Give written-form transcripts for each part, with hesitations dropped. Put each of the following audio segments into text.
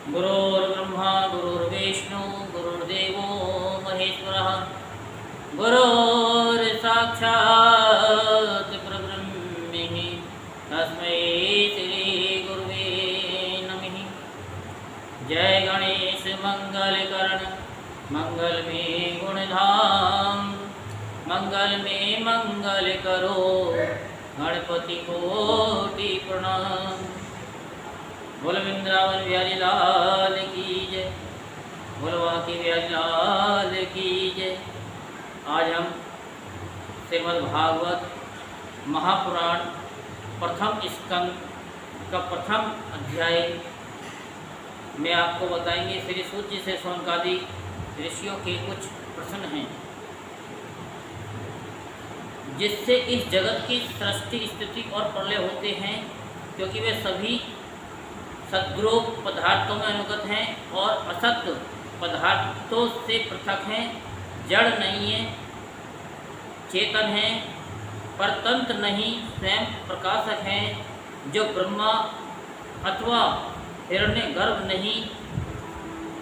गुरुर्ब्रह्मा गुरुर्विष्णु गुरुर्देवो महेश्वरः गुरुर्साक्षात् परब्रह्म तस्मै श्री गुरुवे नमः। जय गणेश मंगलकरण मंगल में गुणधाम मंगल में मंगल करो गणपति कोटि प्रणाम। बोल वृंदावन बिहारी लाल की जय, बोलवा की बिहारी लाल की जय। आज हम श्रीमद् भागवत महापुराण प्रथम स्कंद का प्रथम अध्याय में आपको बताएंगे। श्री सूत जी से शौनकादि ऋषियों के कुछ प्रश्न हैं जिससे इस जगत की सृष्टि स्थिति और प्रलय होते हैं, क्योंकि वे सभी सद्रूप पदार्थों में अनुगत हैं और असत पदार्थों से पृथक हैं, जड़ नहीं है, चेतन हैं, परतंत्र नहीं, स्वयं प्रकाशक हैं, जो ब्रह्मा अथवा हिरण्यगर्भ नहीं,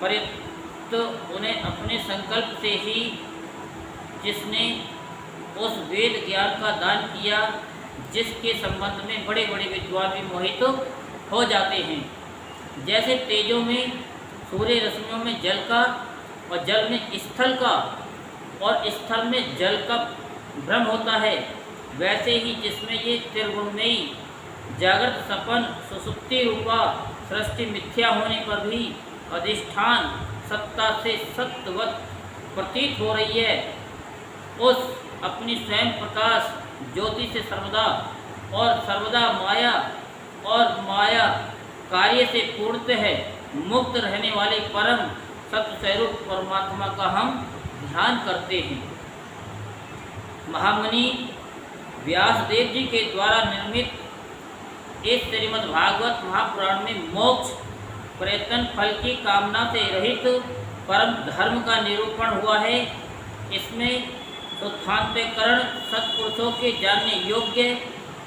परंतु उन्हें अपने संकल्प से ही जिसने उस वेद ज्ञान का दान किया जिसके संबंध में बड़े बड़े विद्वान भी मोहित हो जाते हैं। जैसे तेजों में सूर्य रश्मियों में जल का और जल में स्थल का और स्थल में जल का भ्रम होता है, वैसे ही जिसमें ये त्रिगुणमयी जागृत सपन सुसुप्ति रूपा सृष्टि मिथ्या होने पर भी अधिष्ठान सत्ता से सत्वत प्रतीत हो रही है, उस अपनी स्वयं प्रकाश ज्योति से सर्वदा माया कार्य से पूर्णत है मुक्त रहने वाले परम सत्य स्वरूप परमात्मा का हम ध्यान करते हैं। महामुनि व्यासदेव जी के द्वारा निर्मित इस श्रीमद् भागवत महापुराण में मोक्ष प्रयत्न फल की कामना से रहित परम धर्म का निरूपण हुआ है। इसमें शुद्धांतकरण सत्पुरुषों के जानने योग्य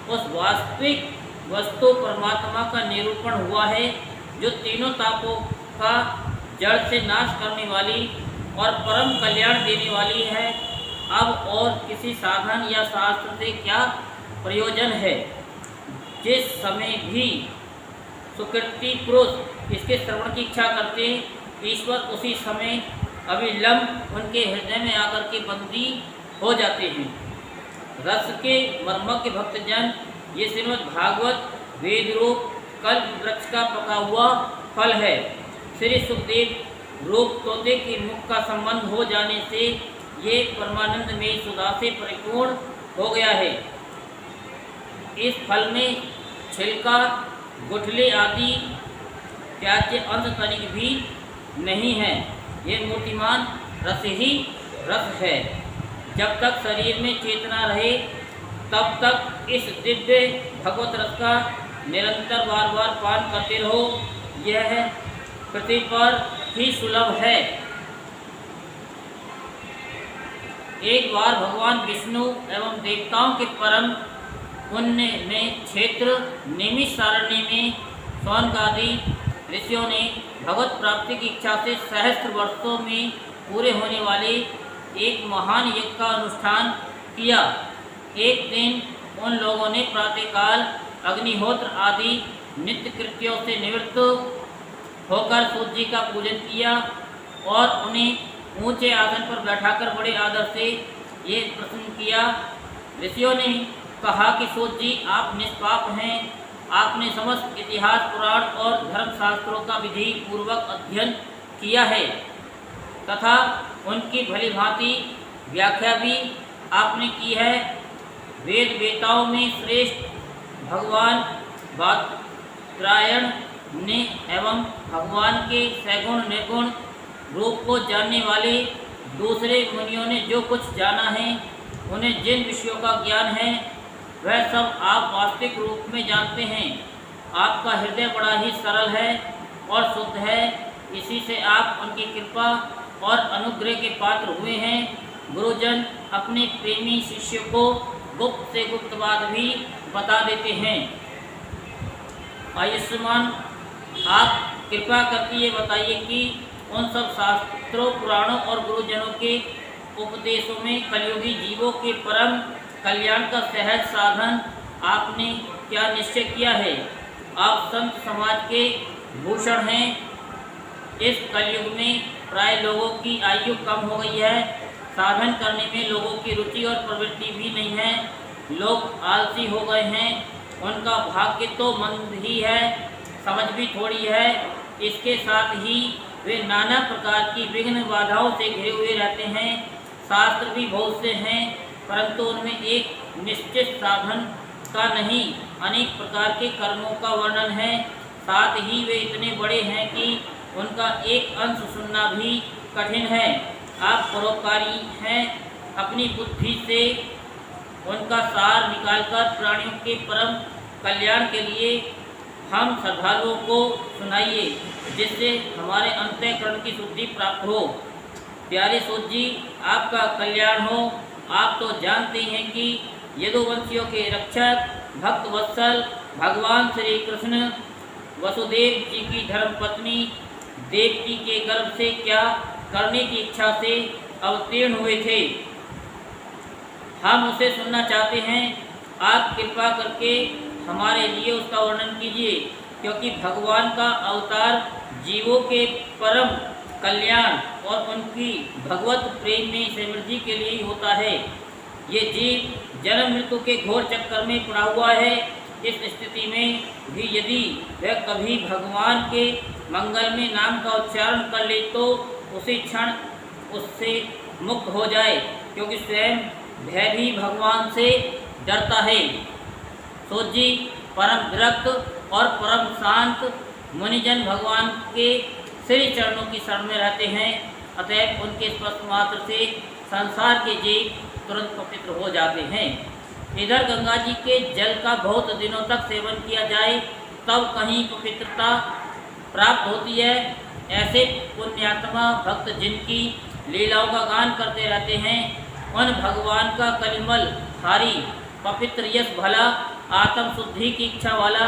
उस वास्तविक वस्तु परमात्मा का निरूपण हुआ है, जो तीनों तापों का जड़ से नाश करने वाली और परम कल्याण देने वाली है। अब और किसी साधन या शास्त्र से क्या प्रयोजन है? जिस समय भी सुकृति पुरुष इसके श्रवण की इच्छा करते हैं, ईश्वर उसी समय अविलंब उनके हृदय में आकर के बंदी हो जाते हैं। रस के मर्मज्ञ भक्तजन ये श्रीमद् भागवत वेद रूप कल्प वृक्ष का पका हुआ फल है। श्री सुखदेव रूप तोते के मुख का संबंध हो जाने से ये परमानंद में सुधा से परिपूर्ण हो गया है। इस फल में छिलका गुठली आदि त्याज्य अंश तनिक भी नहीं है। ये मूर्तिमान रस ही रस है। जब तक शरीर में चेतना रहे तब तक इस दिव्य भगवत रस का निरंतर बार बार पान करते रहो। यह पृथ्वी पर ही सुलभ है। एक बार भगवान विष्णु एवं देवताओं के परम पुण्य में क्षेत्र नैमिषारण्य में शौनकादि ऋषियों ने भगवत प्राप्ति की इच्छा से सहस्त्र वर्षों में पूरे होने वाले एक महान यज्ञ का अनुष्ठान किया। एक दिन उन लोगों ने प्रातःकाल अग्निहोत्र आदि नित्य कृत्यों से निवृत्त होकर सूर्य जी का पूजन किया और उन्हें ऊंचे आसन पर बैठाकर बड़े आदर से ये प्रश्न किया। ऋषियों ने कहा कि सूर्य जी आप निष्पाप हैं, आपने समस्त इतिहास पुराण और धर्मशास्त्रों का विधि पूर्वक अध्ययन किया है तथा उनकी भली भांति व्याख्या भी आपने की है। वेद वेताओं में श्रेष्ठ भगवान बादरायण ने एवं भगवान के सैगुण निर्गुण रूप को जानने वाले दूसरे मुनियों ने जो कुछ जाना है, उन्हें जिन विषयों का ज्ञान है, वह सब आप वास्तविक रूप में जानते हैं। आपका हृदय बड़ा ही सरल है और शुद्ध है, इसी से आप उनकी कृपा और अनुग्रह के पात्र हुए हैं। गुरुजन अपने प्रेमी शिष्य को गुप्त से गुप्त बात भी बता देते हैं। आयुष्मान आप कृपा करके ये बताइए कि उन सब शास्त्रों, पुराणों और गुरुजनों के उपदेशों में कलयुगी जीवों के परम कल्याण का सहज साधन आपने क्या निश्चय किया है। आप संत समाज के भूषण हैं। इस कलयुग में प्राय लोगों की आयु कम हो गई है। साधन करने में लोगों की रुचि और प्रवृत्ति भी नहीं है। लोग आलसी हो गए हैं। उनका भाग्य तो मंद ही है, समझ भी थोड़ी है। इसके साथ ही वे नाना प्रकार की विघ्न बाधाओं से घिरे हुए रहते हैं। शास्त्र भी बहुत से हैं, परंतु उनमें एक निश्चित साधन का नहीं, अनेक प्रकार के कर्मों का वर्णन है। साथ ही वे इतने बड़े हैं कि उनका एक अंश सुनना भी कठिन है। आप परोपकारी हैं। अपनी बुद्धि से उनका सार निकालकर प्राणियों के परम कल्याण के लिए हम श्रद्धालुओं को सुनाइए, जिससे हमारे अंतःकरण की शुद्धि प्राप्त हो। प्यारे सूत जी, आपका कल्याण हो। आप तो जानते हैं कि यदुवंशियों के रक्षक भक्त वत्सल भगवान श्री कृष्ण वसुदेव जी की धर्मपत्नी देवकी के गर्भ से क्या करने की इच्छा से अवतीर्ण हुए थे। हम उसे सुनना चाहते हैं। आप कृपा करके हमारे लिए उसका वर्णन कीजिए, क्योंकि भगवान का अवतार जीवों के परम कल्याण और उनकी भगवत प्रेम में समृद्धि के लिए ही होता है। ये जीव जन्म मृत्यु के घोर चक्कर में पड़ा हुआ है। इस स्थिति में भी यदि वह कभी भगवान के मंगल में नाम का उच्चारण कर ले तो उसी क्षण उससे मुक्त हो जाए, क्योंकि स्वयं वह भी भगवान से डरता है। सूत जी परम विरक्त और परम शांत मुनिजन भगवान के श्री चरणों की शरण में रहते हैं। अतएव उनके स्पर्श मात्र से संसार के जीव तुरंत पवित्र हो जाते हैं। इधर गंगा जी के जल का बहुत दिनों तक सेवन किया जाए तब कहीं पवित्रता प्राप्त होती है। ऐसे पुण्यात्मा भक्त जिनकी लीलाओं का गान करते रहते हैं, उन भगवान का कलिमल हारी पवित्र यश भला आत्म शुद्धि की इच्छा वाला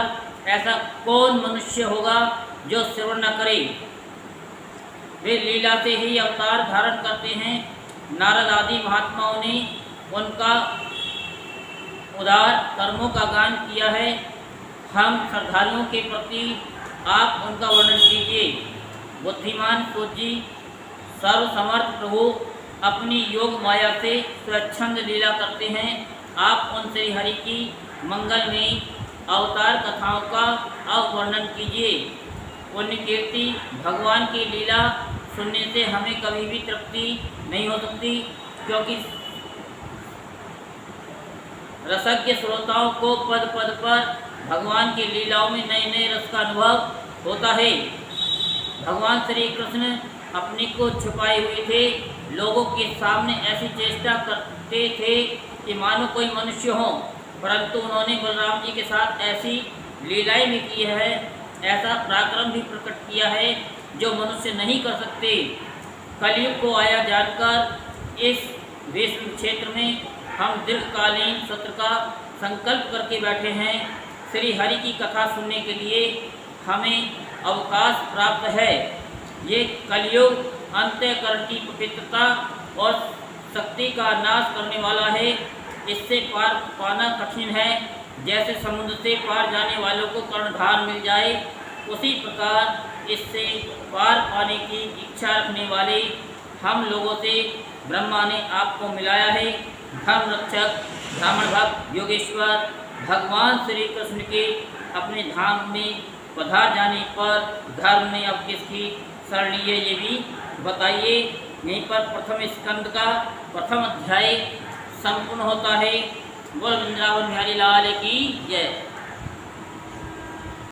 ऐसा कौन मनुष्य होगा जो श्रवण न करे। वे लीला से ही अवतार धारण करते हैं। नारद आदि महात्माओं ने उनका उदार कर्मों का गान किया है। हम श्रद्धालुओं के प्रति आप उनका वर्णन कीजिए। बुद्धिमान सूत जी, सर्वसमर्थ प्रभु अपनी योग माया से स्वच्छंद लीला करते हैं। आप उन श्री हरि की मंगल में अवतार कथाओं का अवर्णन कीजिए। पुण्य कीर्ति भगवान की लीला सुनने से हमें कभी भी तृप्ति नहीं हो सकती, क्योंकि रसज्ञ श्रोताओं को पद पद पर भगवान की लीलाओं में नए नए रस का अनुभव होता है। भगवान श्री कृष्ण अपने को छुपाए हुए थे। लोगों के सामने ऐसी चेष्टा करते थे कि मानो कोई मनुष्य हो, परंतु उन्होंने बलराम जी के साथ ऐसी लीलाएं भी की है, ऐसा पराक्रम भी प्रकट किया है जो मनुष्य नहीं कर सकते। कलयुग को आया जानकर इस विश्व क्षेत्र में हम दीर्घकालीन सत्र का संकल्प करके बैठे हैं। श्री हरि की कथा सुनने के लिए हमें अवकाश प्राप्त है। ये कलयुग अंतःकरण की पवित्रता और शक्ति का नाश करने वाला है। इससे पार पाना कठिन है। जैसे समुद्र से पार जाने वालों को कर्णधार मिल जाए, उसी प्रकार इससे पार पाने की इच्छा रखने वाले हम लोगों से ब्रह्मा ने आपको मिलाया है। धर्म रक्षक ब्राह्मण भक्त योगेश्वर भगवान श्री कृष्ण के अपने धाम में पधार जाने पर धर्म ने अब किसकी शरण ली है ये भी बताइए। यहीं पर प्रथम स्कंद का प्रथम अध्याय संपूर्ण होता है। बोल वृंदावन बिहारी लाल की जय।